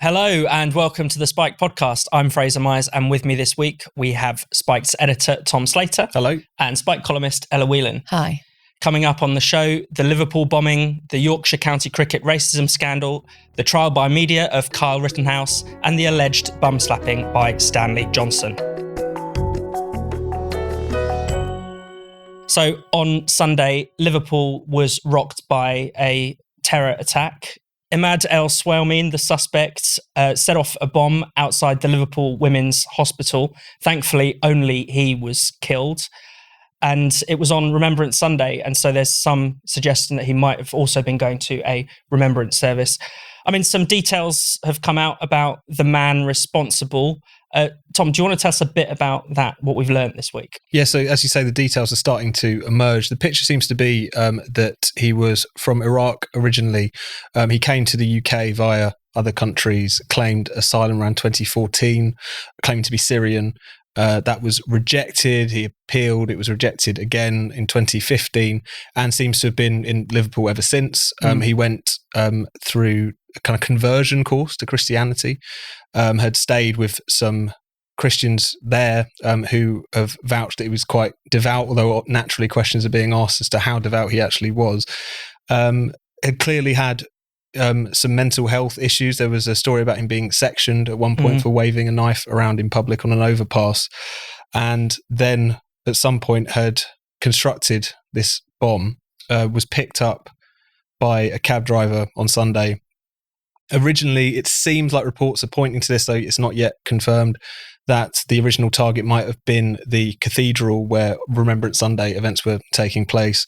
Hello and welcome to the Spike podcast. I'm Fraser Myers, and with me this week we have Spike's editor Tom Slater. Hello. And Spike columnist Whelan. Hi. Coming up on the show, the Liverpool bombing, the Yorkshire County Cricket racism scandal, the trial by media of Kyle Rittenhouse, and the alleged bum slapping by Stanley Johnson. So on Sunday, Liverpool was rocked by a terror attack. Imad El Swelmeen, the suspect, set off a bomb outside the Liverpool Women's Hospital. Thankfully, only he was killed. And it was on Remembrance Sunday. And so there's some suggestion that he might have also been going to a remembrance service. I mean, some details have come out about the man responsible. Tom, do you want to tell us a bit about that, what we've learned this week? Yeah, so as you say, the details are starting to emerge. The picture seems to be that he was from Iraq originally. He came to the UK via other countries, claimed asylum around 2014, claimed to be Syrian. That was rejected. He appealed. It was rejected again in 2015 and seems to have been in Liverpool ever since. He went through a kind of conversion course to Christianity, had stayed with some Christians there who have vouched that he was quite devout, although naturally questions are being asked as to how devout he actually was. Had clearly had some mental health issues. There was a story about him being sectioned at one point for waving a knife around in public on an overpass, and then at some point had constructed this bomb, was picked up by a cab driver on Sunday. Originally, it seems like reports are pointing to this, though it's not yet confirmed, that the original target might have been the cathedral where Remembrance Sunday events were taking place.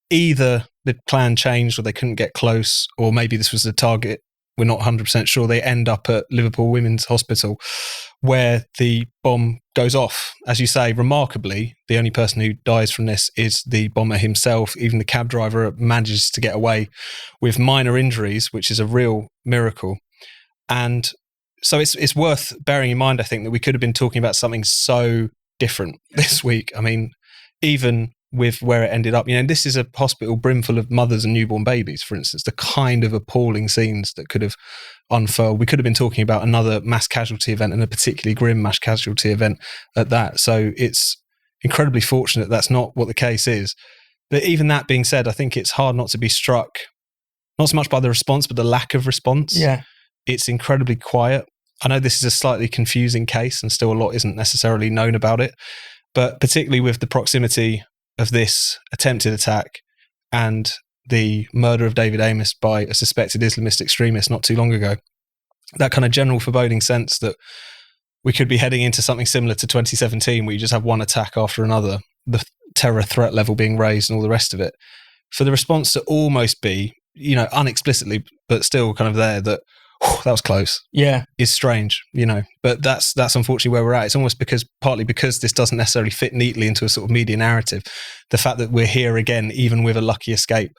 Either the plan changed or they couldn't get close, or maybe this was the target. We're not 100% sure. They end up at Liverpool Women's Hospital where the bomb goes off. As you say, remarkably, the only person who dies from this is the bomber himself. Even the cab driver manages to get away with minor injuries, which is a real miracle. And so it's worth bearing in mind, I think, that we could have been talking about something so different this week. I mean, even with where it ended up, this is a hospital brimful of mothers and newborn babies, for instance, the kind of appalling scenes that could have unfurled. We could have been talking about another mass casualty event, and a particularly grim mass casualty event at that. So it's incredibly fortunate that's not what the case is. But even that being said, I think it's hard not to be struck, not so much by the response, but the lack of response. Yeah. It's incredibly quiet. I know this is a slightly confusing case and still a lot isn't necessarily known about it, but particularly with the proximity of this attempted attack and the murder of David Amess by a suspected Islamist extremist not too long ago, that kind of general foreboding sense that we could be heading into something similar to 2017 where you just have one attack after another, the terror threat level being raised and all the rest of it. For the response to almost be, unexplicitly, but still kind of there, that that was close. Yeah. Is strange, but that's unfortunately where we're at. It's almost partly because this doesn't necessarily fit neatly into a sort of media narrative. The fact that we're here again, even with a lucky escape,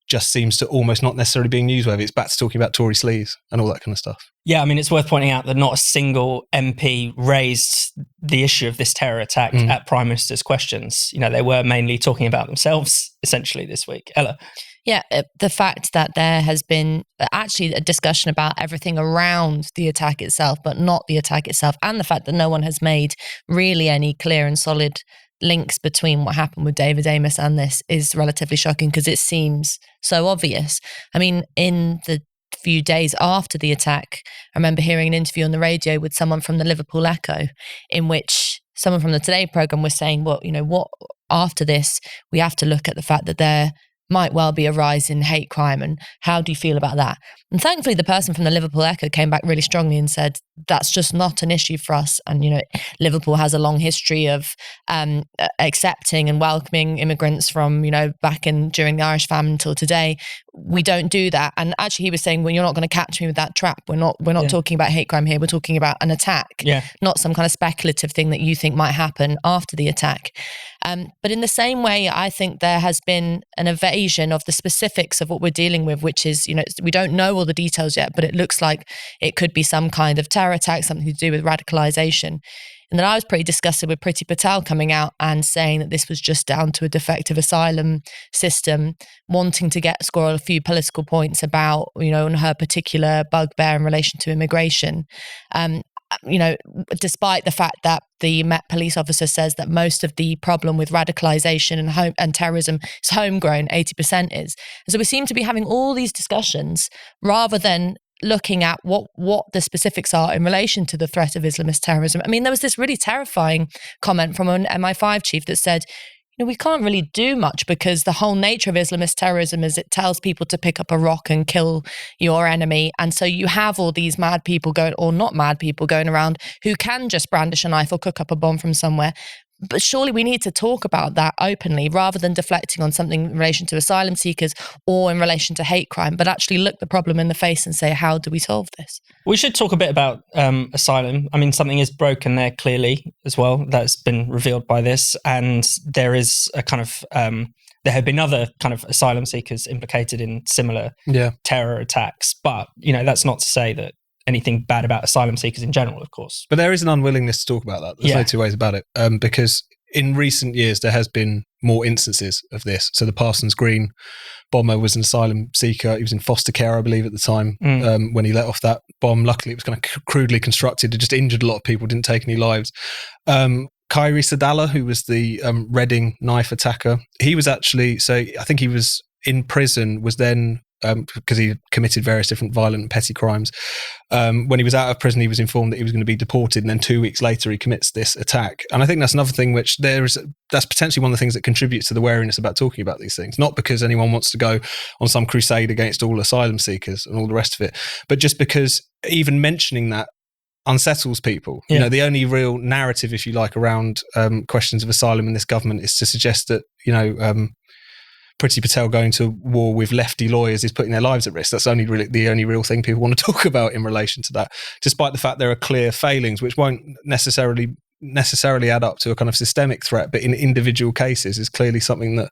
just seems to almost not necessarily being newsworthy. It's back to talking about Tory sleaze and all that kind of stuff. Yeah, I mean, it's worth pointing out that not a single MP raised the issue of this terror attack at Prime Minister's questions. They were mainly talking about themselves, essentially, this week. Ella? Yeah, the fact that there has been actually a discussion about everything around the attack itself, but not the attack itself, and the fact that no one has made really any clear and solid links between what happened with David Amess and this is relatively shocking because it seems so obvious. I mean, in the few days after the attack, I remember hearing an interview on the radio with someone from the Liverpool Echo in which someone from the Today programme was saying, well, what after this, we have to look at the fact that there might well be a rise in hate crime, and how do you feel about that? And thankfully, the person from the Liverpool Echo came back really strongly and said, that's just not an issue for us. And, Liverpool has a long history of accepting and welcoming immigrants from, back during the Irish famine until today. We don't do that. And actually, he was saying, well, you're not going to catch me with that trap. We're not talking about hate crime here. We're talking about an attack, not some kind of speculative thing that you think might happen after the attack. But in the same way, I think there has been an evasion of the specifics of what we're dealing with, which is, we don't know all the details yet, but it looks like it could be some kind of terror attack, something to do with radicalization. And then I was pretty disgusted with Priti Patel coming out and saying that this was just down to a defective asylum system, wanting to score a few political points about, on her particular bugbear in relation to immigration. Despite the fact that the Met police officer says that most of the problem with radicalisation and terrorism is homegrown, 80% is. And so we seem to be having all these discussions rather than looking at what the specifics are in relation to the threat of Islamist terrorism. I mean, there was this really terrifying comment from an MI5 chief that said, we can't really do much because the whole nature of Islamist terrorism is it tells people to pick up a rock and kill your enemy. And so you have all these mad people or not mad people going around who can just brandish a knife or cook up a bomb from somewhere. But surely we need to talk about that openly rather than deflecting on something in relation to asylum seekers or in relation to hate crime, but actually look the problem in the face and say, how do we solve this? We should talk a bit about asylum. I mean, something is broken there clearly as well. That's been revealed by this. And there is a kind of, there have been other kind of asylum seekers implicated in similar terror attacks. But, that's not to say that anything bad about asylum seekers in general, of course. But there is an unwillingness to talk about that. There's no two ways about it. Because in recent years, there has been more instances of this. So the Parsons Green bomber was an asylum seeker. He was in foster care, I believe, at the time when he let off that bomb. Luckily, it was kind of crudely constructed. It just injured a lot of people, didn't take any lives. Khairi Sadallah, who was the Reading knife attacker, he was actually, so I think he was in prison, was then because he committed various different violent and petty crimes. When he was out of prison, he was informed that he was going to be deported, and then 2 weeks later, he commits this attack. And I think that's another thing that's potentially one of the things that contributes to the wariness about talking about these things. Not because anyone wants to go on some crusade against all asylum seekers and all the rest of it, but just because even mentioning that unsettles people. The only real narrative, if you like, around questions of asylum in this government is to suggest that, Priti Patel going to war with lefty lawyers is putting their lives at risk. That's the only real thing people want to talk about in relation to that, despite the fact there are clear failings which won't necessarily add up to a kind of systemic threat, but in individual cases is clearly something that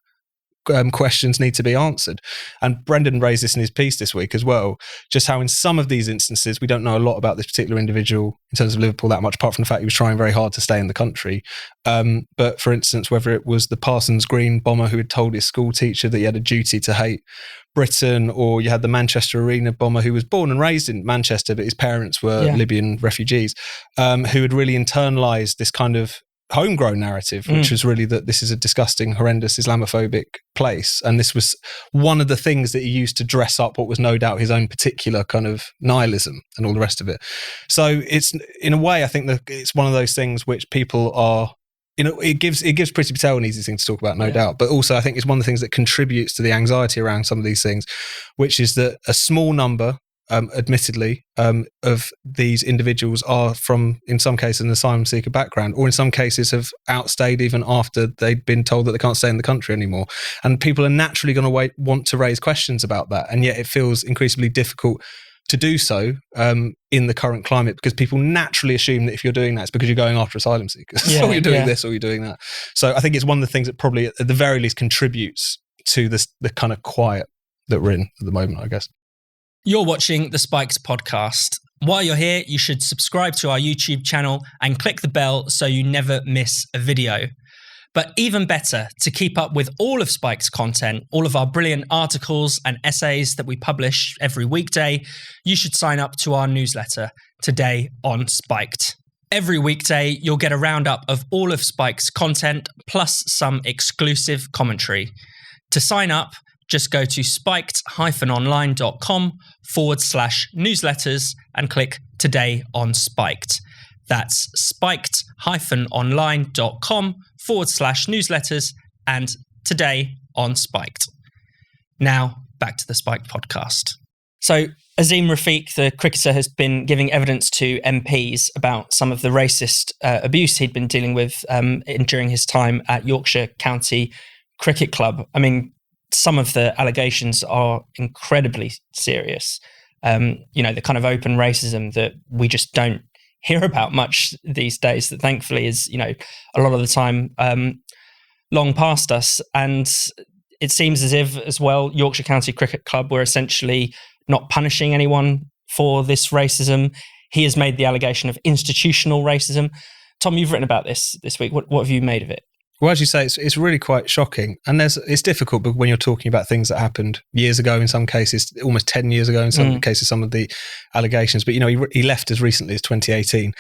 questions need to be answered. And Brendan raised this in his piece this week as well, just how in some of these instances, we don't know a lot about this particular individual in terms of Liverpool that much, apart from the fact he was trying very hard to stay in the country. But for instance, whether it was the Parsons Green bomber who had told his school teacher that he had a duty to hate Britain, or you had the Manchester Arena bomber who was born and raised in Manchester, but his parents were Libyan refugees, who had really internalized this kind of homegrown narrative, which was really that this is a disgusting, horrendous Islamophobic place. And this was one of the things that he used to dress up what was no doubt his own particular kind of nihilism and all the rest of it. So it's, in a way, I think that it's one of those things which people are, it gives Priti Patel an easy thing to talk about, no doubt. But also I think it's one of the things that contributes to the anxiety around some of these things, which is that a small number, admittedly, of these individuals are from, in some cases, an asylum seeker background, or in some cases have outstayed even after they'd been told that they can't stay in the country anymore. And people are naturally going to want to raise questions about that. And yet it feels increasingly difficult to do so in the current climate, because people naturally assume that if you're doing that, it's because you're going after asylum seekers, or you're doing this, or you're doing that. So I think it's one of the things that probably, at the very least, contributes to the kind of quiet that we're in at the moment, I guess. You're watching the Spikes podcast. While you're here, you should subscribe to our YouTube channel and click the bell so you never miss a video. But even better, to keep up with all of Spikes' content, all of our brilliant articles and essays that we publish every weekday, you should sign up to our newsletter, Today on Spiked. Every weekday, you'll get a roundup of all of Spike's content, plus some exclusive commentary. To sign up, just go to spiked-online.com/newsletters and click Today on Spiked. That's spiked-online.com/newsletters and Today on Spiked. Now, back to the Spiked podcast. So, Azeem Rafiq, the cricketer, has been giving evidence to MPs about some of the racist abuse he'd been dealing with during his time at Yorkshire County Cricket Club. I mean, some of the allegations are incredibly serious. The kind of open racism that we just don't hear about much these days, that thankfully is, a lot of the time long past us. And it seems as if, as well, Yorkshire County Cricket Club were essentially not punishing anyone for this racism. He has made the allegation of institutional racism. Tom, you've written about this week. What have you made of it? Well, as you say, it's really quite shocking. And it's difficult when you're talking about things that happened years ago, in some cases, almost 10 years ago, in some cases, some of the allegations. But, he left as recently as 2018.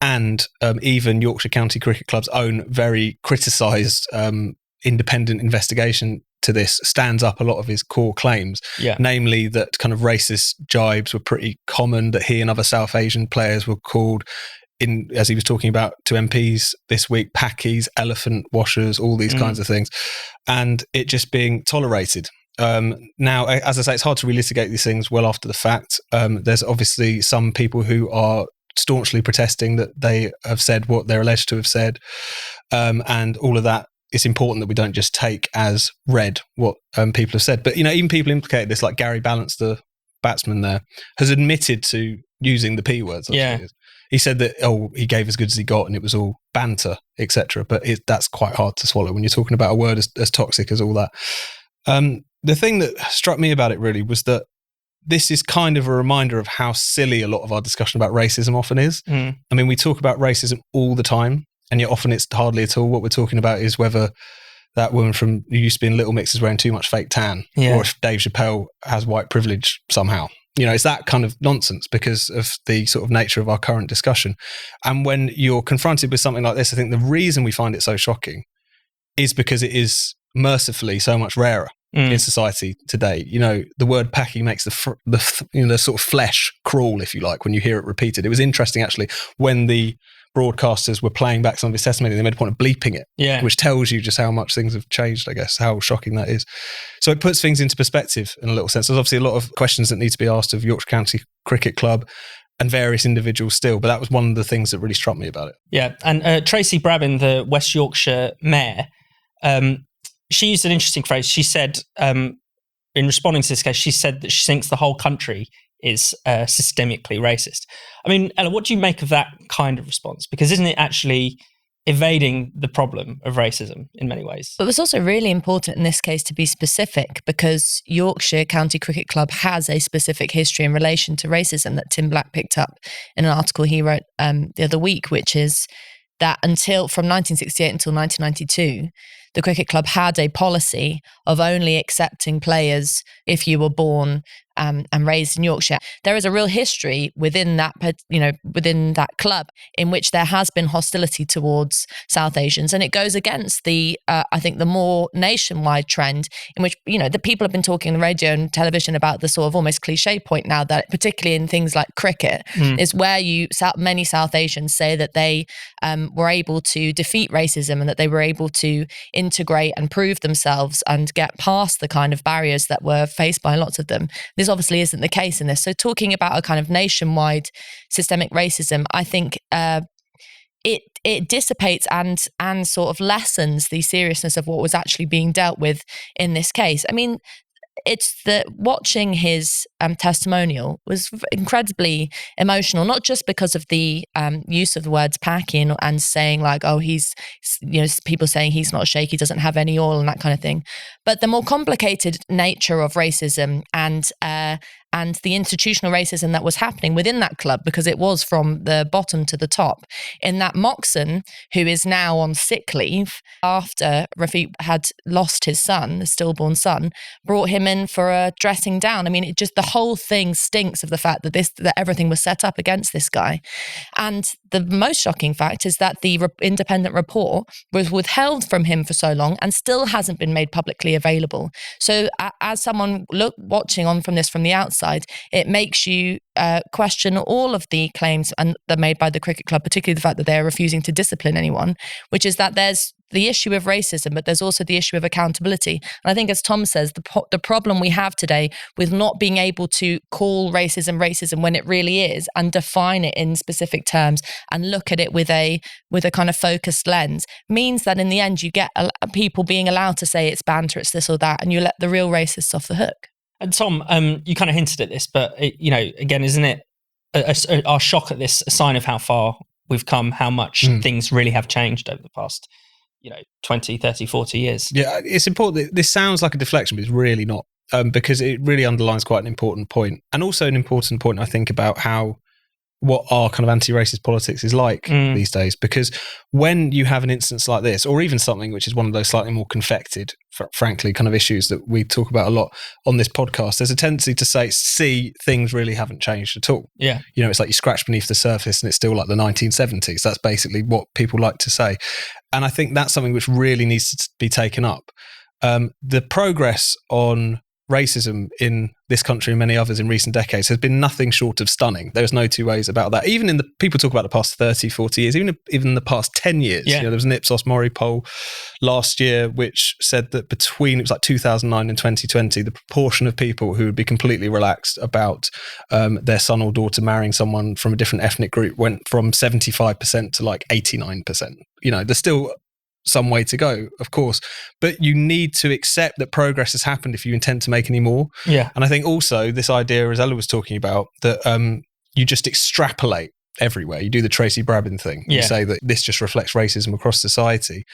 And even Yorkshire County Cricket Club's own very criticised independent investigation to this stands up a lot of his core claims, namely that kind of racist jibes were pretty common, that he and other South Asian players were called, as he was talking about to MPs this week, packies, elephant washers, all these kinds of things, and it just being tolerated. Now, as I say, it's hard to relitigate these things well after the fact. There's obviously some people who are staunchly protesting that they have said what they're alleged to have said, and all of that. It's important that we don't just take as read what people have said. But, even people implicated this, like Gary Ballance, the batsman there, has admitted to using the P words. He said that, he gave as good as he got and it was all banter, etc. But that's quite hard to swallow when you're talking about a word as toxic as all that. The thing that struck me about it really was that this is kind of a reminder of how silly a lot of our discussion about racism often is. I mean, we talk about racism all the time, and yet often it's hardly at all. What we're talking about is whether that woman who used to be in Little Mix is wearing too much fake tan, or if Dave Chappelle has white privilege somehow. It's that kind of nonsense because of the sort of nature of our current discussion. And when you're confronted with something like this, I think the reason we find it so shocking is because it is mercifully so much rarer in society today. The word packing makes the sort of flesh crawl, if you like, when you hear it repeated. It was interesting, actually, when the broadcasters were playing back some of his testimony, they made a point of bleeping it, which tells you just how much things have changed, I guess, how shocking that is. So it puts things into perspective in a little sense. There's obviously a lot of questions that need to be asked of Yorkshire County Cricket Club and various individuals still, but that was one of the things that really struck me about it. Yeah, and Tracy Brabin, the West Yorkshire mayor, she used an interesting phrase. She said, in responding to this case, she said that she thinks the whole country is systemically racist. I mean, Ella, what do you make of that kind of response? Because isn't it actually evading the problem of racism in many ways? But it was also really important in this case to be specific, because Yorkshire County Cricket Club has a specific history in relation to racism that Tim Black picked up in an article he wrote the other week, which is that from 1968 until 1992, the cricket club had a policy of only accepting players if you were born and raised in Yorkshire. There is a real history within that club in which there has been hostility towards South Asians, and it goes against I think the more nationwide trend in which the people have been talking on the radio and television about the sort of almost cliche point now that, particularly in things like cricket, is where many South Asians say that they were able to defeat racism and that they were able to integrate and prove themselves and get past the kind of barriers that were faced by lots of them. This obviously isn't the case in this. So talking about a kind of nationwide systemic racism, I think it dissipates and sort of lessens the seriousness of what was actually being dealt with in this case. I mean, it's that watching his testimonial was incredibly emotional, not just because of the use of the words packing and saying like, he's, people saying he's not shaky, doesn't have any oil and that kind of thing, but the more complicated nature of racism and the institutional racism that was happening within that club, because it was from the bottom to the top. In that Moxon, who is now on sick leave after Rafiq had lost his son, the stillborn son, brought him in for a dressing down. I mean, the whole thing stinks of the fact that everything was set up against this guy. And the most shocking fact is that the independent report was withheld from him for so long and still hasn't been made publicly available. So as someone watching on from this from the outside, it makes you question all of the claims that are made by the cricket club, particularly the fact that they're refusing to discipline anyone, which is that there's the issue of racism, but there's also the issue of accountability. And I think, as Tom says, the problem we have today with not being able to call racism when it really is and define it in specific terms and look at it with a kind of focused lens means that in the end you get people being allowed to say it's banter, it's this or that, and you let the real racists off the hook. And Tom, you kind of hinted at this, but again, isn't it our shock at this a sign of how far we've come, how much things really have changed over the past 20, 30, 40 years? Yeah, it's important. This sounds like a deflection, but it's really not, because it really underlines quite an important point. And also an important point, I think, about how what our kind of anti-racist politics is like these days. Because when you have an instance like this, or even something which is one of those slightly more confected, frankly, kind of issues that we talk about a lot on this podcast, there's a tendency to say, see, things really haven't changed at all. Yeah. You know, it's like you scratch beneath the surface and it's still like the 1970s. That's basically what people like to say. And I think that's something which really needs to be taken up. The progress on racism in this country and many others in recent decades has been nothing short of stunning. There's no two ways about that. Even in the, people talk about the past 30, 40 years, even the past 10 years. Yeah. You know, there was an Ipsos Mori poll last year which said that between, it was like 2009 and 2020, the proportion of people who would be completely relaxed about their son or daughter marrying someone from a different ethnic group went from 75% to like 89%. You know, there's still some way to go, of course, but you need to accept that progress has happened if you intend to make any more. Yeah. And I think also this idea, as Ella was talking about, that you just extrapolate everywhere. You do the Tracy Brabin thing. Yeah. You say that this just reflects racism across society.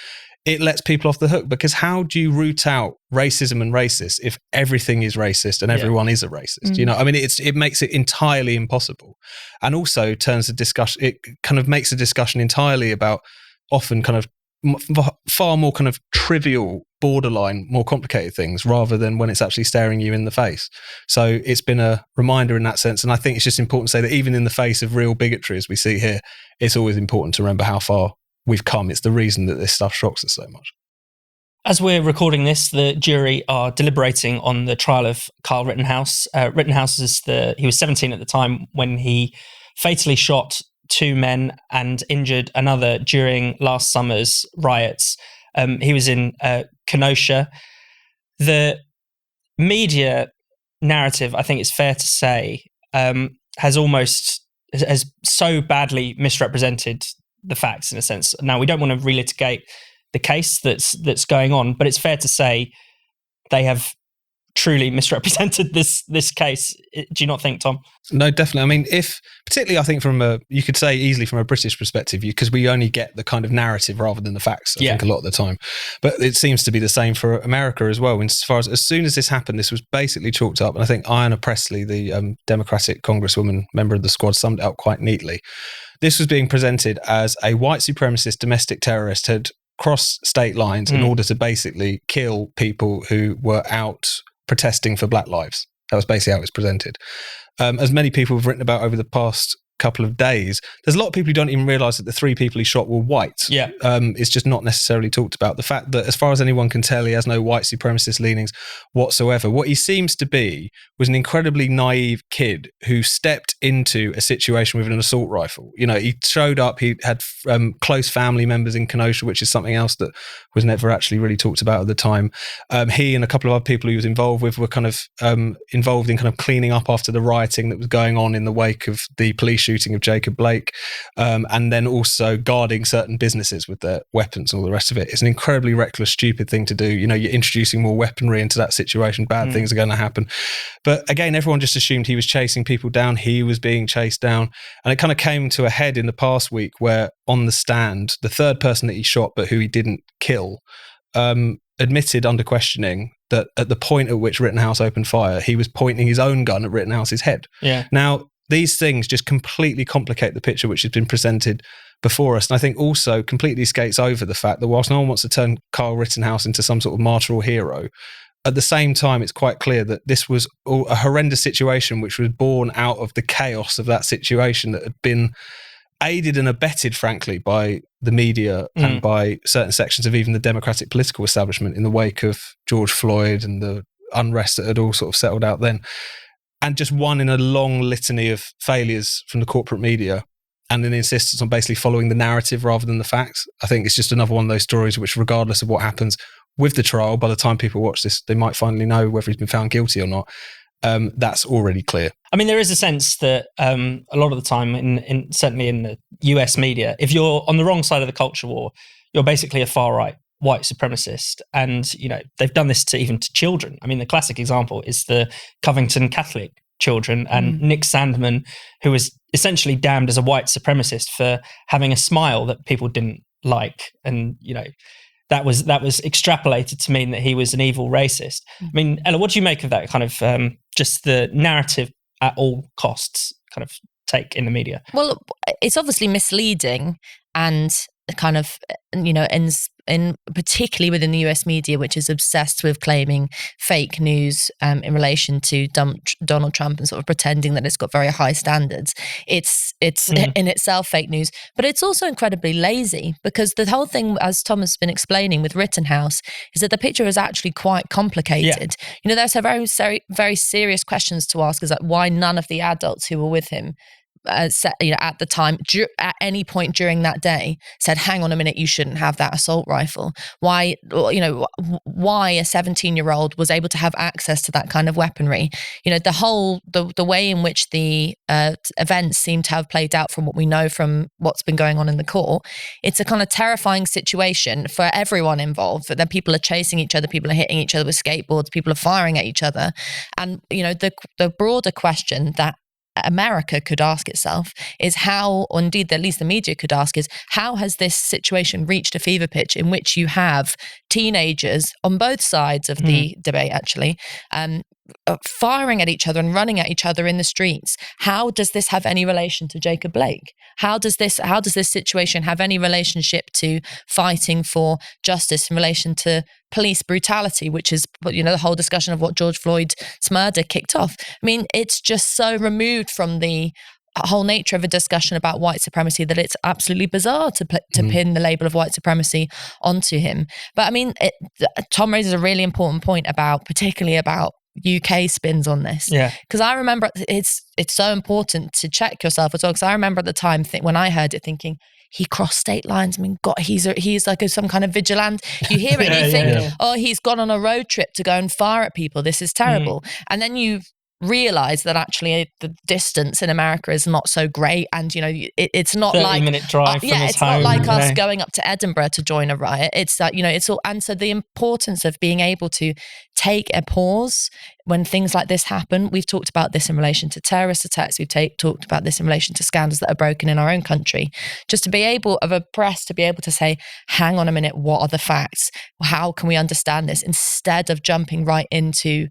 It lets people off the hook, because how do you root out racism and racists if everything is racist and everyone is a racist? You know, I mean, it makes it entirely impossible, and also turns the discussion. It kind of makes the discussion entirely about often kind of far more kind of trivial, borderline, more complicated things, rather than when it's actually staring you in the face. So it's been a reminder in that sense. And I think it's just important to say that even in the face of real bigotry, as we see here, it's always important to remember how far we've come. It's the reason that this stuff shocks us so much. As we're recording this, the jury are deliberating on the trial of Kyle Rittenhouse. Rittenhouse he was 17 at the time when he fatally shot 2 men and injured another during last summer's riots. He was in Kenosha. The media narrative, I think it's fair to say, has so badly misrepresented the facts in a sense. Now, we don't want to relitigate the case that's going on, but it's fair to say they have truly misrepresented this case. Do you not think, Tom? No, definitely. I mean, particularly I think you could say easily from a British perspective, because we only get the kind of narrative rather than the facts, I think a lot of the time. But it seems to be the same for America as well. As far as soon as this happened, this was basically chalked up. And I think Ayanna Pressley, the Democratic Congresswoman, member of the squad, summed it up quite neatly. This was being presented as a white supremacist domestic terrorist had crossed state lines in order to basically kill people who were out protesting for Black lives. That was basically how it was presented. As many people have written about over the past couple of days, there's a lot of people who don't even realise that the 3 people he shot were white. Yeah. It's just not necessarily talked about. The fact that, as far as anyone can tell, he has no white supremacist leanings whatsoever. What he seems to be was an incredibly naive kid who stepped into a situation with an assault rifle. You know, he showed up, he had close family members in Kenosha, which is something else that was never actually really talked about at the time. He and a couple of other people he was involved with were kind of involved in kind of cleaning up after the rioting that was going on in the wake of the police shooting of Jacob Blake, and then also guarding certain businesses with their weapons and all the rest of it. It's an incredibly reckless, stupid thing to do. You know, you're introducing more weaponry into that situation, bad things are going to happen. But again, everyone just assumed he was chasing people down. He was being chased down. And it kind of came to a head in the past week where on the stand, the third person that he shot, but who he didn't kill, admitted under questioning that at the point at which Rittenhouse opened fire, he was pointing his own gun at Rittenhouse's head. Yeah. Now, these things just completely complicate the picture which has been presented before us. And I think also completely skates over the fact that whilst no one wants to turn Kyle Rittenhouse into some sort of martyr or hero, at the same time, it's quite clear that this was a horrendous situation which was born out of the chaos of that situation that had been aided and abetted, frankly, by the media and by certain sections of even the Democratic political establishment in the wake of George Floyd and the unrest that had all sort of settled out then. And just one in a long litany of failures from the corporate media and an insistence on basically following the narrative rather than the facts. I think it's just another one of those stories which, regardless of what happens with the trial, by the time people watch this, they might finally know whether he's been found guilty or not. That's already clear. I mean, there is a sense that a lot of the time, certainly in the US media, if you're on the wrong side of the culture war, you're basically a far-right white supremacist. And, you know, they've done this even to children. I mean, the classic example is the Covington Catholic children and Nick Sandmann, who was essentially damned as a white supremacist for having a smile that people didn't like. And, you know, that was extrapolated to mean that he was an evil racist. I mean, Ella, what do you make of that kind of just the narrative at all costs kind of take in the media. Well, it's obviously misleading and kind of, in particularly within the US media, which is obsessed with claiming fake news in relation to Donald Trump and sort of pretending that it's got very high standards. It's in itself fake news, but it's also incredibly lazy, because the whole thing, as Tom has been explaining with Rittenhouse, is that the picture is actually quite complicated. Yeah. There's very, very serious questions to ask, is like why none of the adults who were with him at the time, at any point during that day, said, "Hang on a minute, you shouldn't have that assault rifle." Why a 17-year-old was able to have access to that kind of weaponry? The way in which the events seem to have played out, from what we know from what's been going on in the court, it's a kind of terrifying situation for everyone involved. That people are chasing each other, people are hitting each other with skateboards, people are firing at each other, and the broader question that America could ask itself is how, or indeed at least the media could ask, is how has this situation reached a fever pitch in which you have teenagers on both sides of the debate actually firing at each other and running at each other in the streets? How does this have any relation to Jacob Blake? How does this situation have any relationship to fighting for justice in relation to police brutality, which is, the whole discussion of what George Floyd's murder kicked off? I mean, it's just so removed from the whole nature of a discussion about white supremacy that it's absolutely bizarre to pin the label of white supremacy onto him. But I mean, Tom raises a really important point particularly about UK spins on this. Yeah. Because I remember it's so important to check yourself as well. Because I remember at the time when I heard it thinking, he crossed state lines. I mean, God, he's like some kind of vigilante. You hear it and you think, oh, he's gone on a road trip to go and fire at people. This is terrible. And then you realize that actually the distance in America is not so great, and it's not 30-minute drive from his it's home, not like us going up to Edinburgh to join a riot. It's that it's all, and so the importance of being able to take a pause when things like this happen. We've talked about this in relation to terrorist attacks. We've talked about this in relation to scandals that are broken in our own country. Just to be able, of a press, to be able to say, hang on a minute, what are the facts? How can we understand this? Instead of jumping right into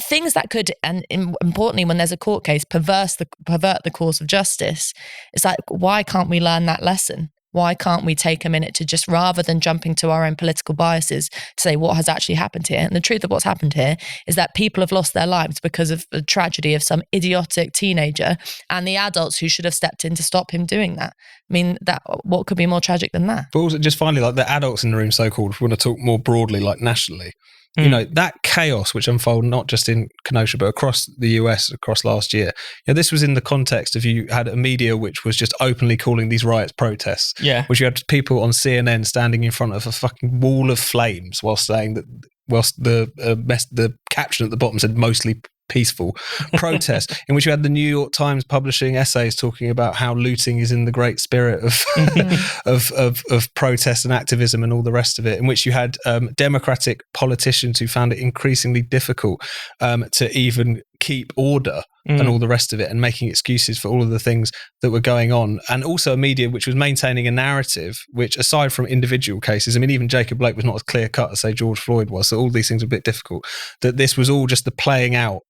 things that could, and importantly, when there's a court case, pervert the course of justice. It's like, why can't we learn that lesson? Why can't we take a minute to just, rather than jumping to our own political biases, to say what has actually happened here? And the truth of what's happened here is that people have lost their lives because of the tragedy of some idiotic teenager and the adults who should have stepped in to stop him doing that. I mean, what could be more tragic than that? But also, just finally, like the adults in the room, so-called, if we want to talk more broadly, like nationally, that chaos which unfolded not just in Kenosha but across the US across last year. This was in the context of, you had a media which was just openly calling these riots protests. Yeah, which you had people on CNN standing in front of a fucking wall of flames whilst saying that, whilst the caption at the bottom said mostly peaceful protest, in which you had the New York Times publishing essays talking about how looting is in the great spirit of protest and activism and all the rest of it, in which you had Democratic politicians who found it increasingly difficult to even keep order and all the rest of it, and making excuses for all of the things that were going on. And also a media which was maintaining a narrative which, aside from individual cases, I mean, even Jacob Blake was not as clear cut as, say, George Floyd was, so all these things were a bit difficult, that this was all just the playing out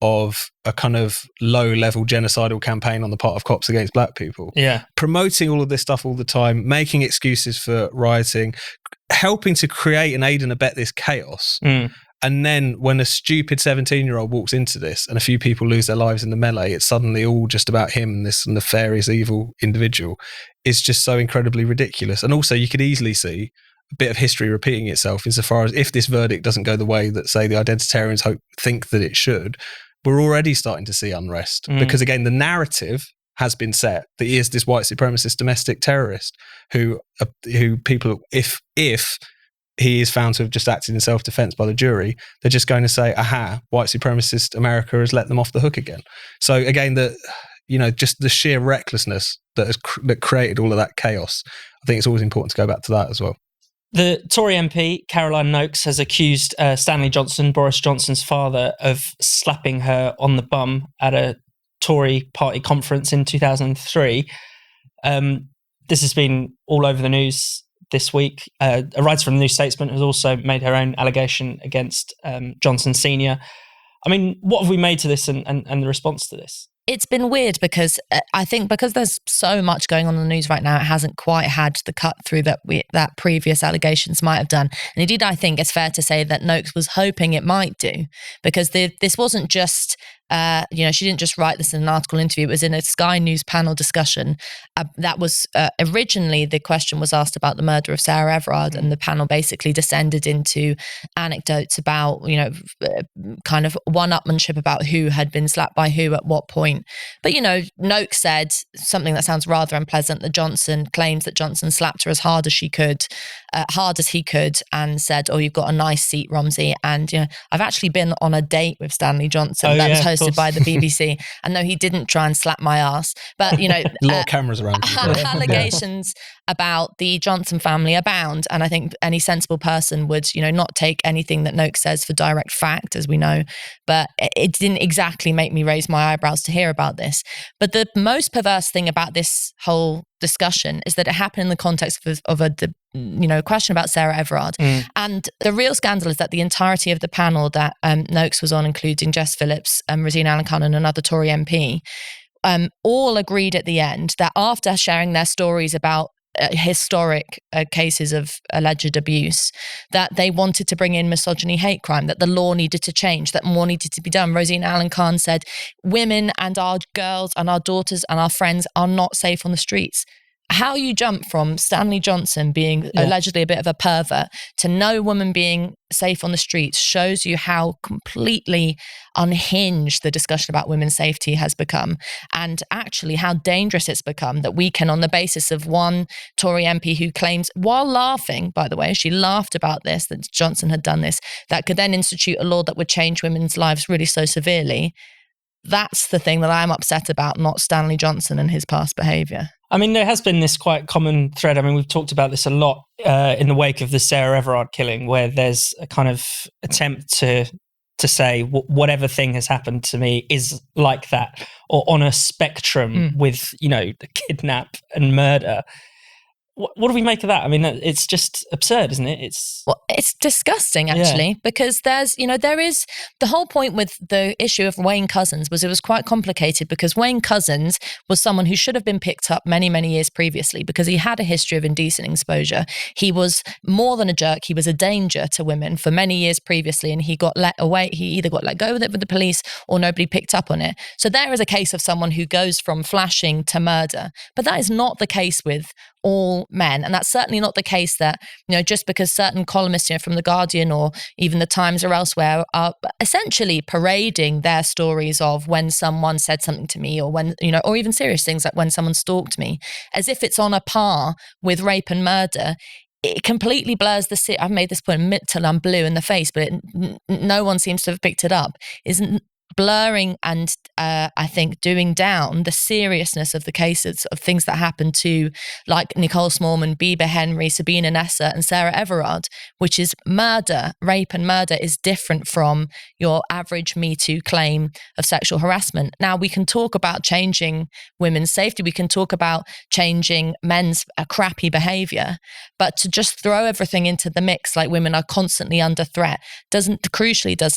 of a kind of low-level genocidal campaign on the part of cops against black people. Yeah. Promoting all of this stuff all the time, making excuses for rioting, helping to create and aid and abet this chaos. And then when a stupid 17-year-old walks into this and a few people lose their lives in the melee, it's suddenly all just about him, this nefarious, evil individual. It's just so incredibly ridiculous. And also, you could easily see a bit of history repeating itself insofar as, if this verdict doesn't go the way that, say, the identitarians think that it should, we're already starting to see unrest. Because again, the narrative has been set that he is this white supremacist domestic terrorist who people, if he is found to have just acted in self-defense by the jury, they're just going to say, aha, white supremacist America has let them off the hook again. So again, just the sheer recklessness that created all of that chaos. I think it's always important to go back to that as well. The Tory MP, Caroline Noakes, has accused Stanley Johnson, Boris Johnson's father, of slapping her on the bum at a Tory party conference in 2003. This has been all over the news this week. A writer from the New Statesman has also made her own allegation against Johnson Sr. I mean, what have we made to this and the response to this? It's been weird because I think because there's so much going on in the news right now, it hasn't quite had the cut through that previous allegations might have done. And indeed, I think it's fair to say that Noakes was hoping it might do, because this wasn't just, she didn't just write this in an article interview. It was in a Sky News panel discussion. That was originally, the question was asked about the murder of Sarah Everard, and the panel basically descended into anecdotes about, kind of one-upmanship about who had been slapped by who at what point. But, Noakes said something that sounds rather unpleasant, that Johnson claims that Johnson slapped her as hard as he could, and said, "Oh, you've got a nice seat, Romsey." And, I've actually been on a date with Stanley Johnson was hosted by the BBC. And no, he didn't try and slap my ass. But, a lot of cameras around. Allegations about the Johnson family abound. And I think any sensible person would, not take anything that Noakes says for direct fact, as we know. But it didn't exactly make me raise my eyebrows to hear about this. But the most perverse thing about this whole discussion is that it happened in the context of a question about Sarah Everard. And the real scandal is that the entirety of the panel that Noakes was on, including Jess Phillips, Rosina Allen-Khan and another Tory MP, all agreed at the end that after sharing their stories about historic cases of alleged abuse, that they wanted to bring in misogyny, hate crime, that the law needed to change, that more needed to be done. Rosina Allen-Khan said, women and our girls and our daughters and our friends are not safe on the streets. How you jump from Stanley Johnson being allegedly a bit of a pervert to no woman being safe on the streets shows you how completely unhinged the discussion about women's safety has become, and actually how dangerous it's become that we can, on the basis of one Tory MP who claims, while laughing, by the way, she laughed about this, that Johnson had done this, that could then institute a law that would change women's lives really so severely. That's the thing that I'm upset about, not Stanley Johnson and his past behaviour. I mean, there has been this quite common thread. I mean, we've talked about this a lot in the wake of the Sarah Everard killing, where there's a kind of attempt to say whatever thing has happened to me is like that, or on a spectrum with, kidnap and murder. What do we make of that? I mean, it's just absurd, isn't it? It's disgusting, actually, because there is the whole point with the issue of Wayne Couzens was it was quite complicated, because Wayne Couzens was someone who should have been picked up many, many years previously, because he had a history of indecent exposure. He was more than a jerk. He was a danger to women for many years previously, and he got let away. He either got let go with it with the police or nobody picked up on it. So there is a case of someone who goes from flashing to murder, but that is not the case with all men. And that's certainly not the case that, just because certain columnists, from The Guardian or even The Times or elsewhere are essentially parading their stories of when someone said something to me, or when, or even serious things like when someone stalked me, as if it's on a par with rape and murder. It completely blurs I've made this point till I'm blue in the face, but no one seems to have picked it up. Isn't blurring and I think doing down the seriousness of the cases of things that happened to, like Nicole Smallman, Bieber Henry, Sabina Nessa and Sarah Everard, which is murder. Rape and murder is different from your average Me Too claim of sexual harassment. Now, we can talk about changing women's safety, we can talk about changing men's crappy behaviour, but to just throw everything into the mix like women are constantly under threat does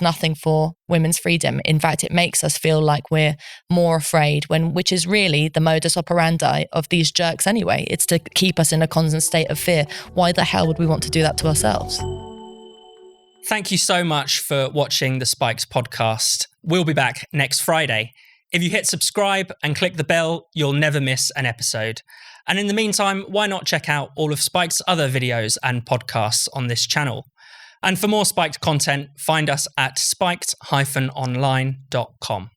nothing for women's freedom. In fact, it makes us feel like we're more afraid, which is really the modus operandi of these jerks anyway. It's to keep us in a constant state of fear. Why the hell would we want to do that to ourselves? Thank you so much for watching the Spikes podcast. We'll be back next Friday. If you hit subscribe and click the bell, you'll never miss an episode. And in the meantime, why not check out all of Spike's other videos and podcasts on this channel? And for more Spiked content, find us at spiked-online.com.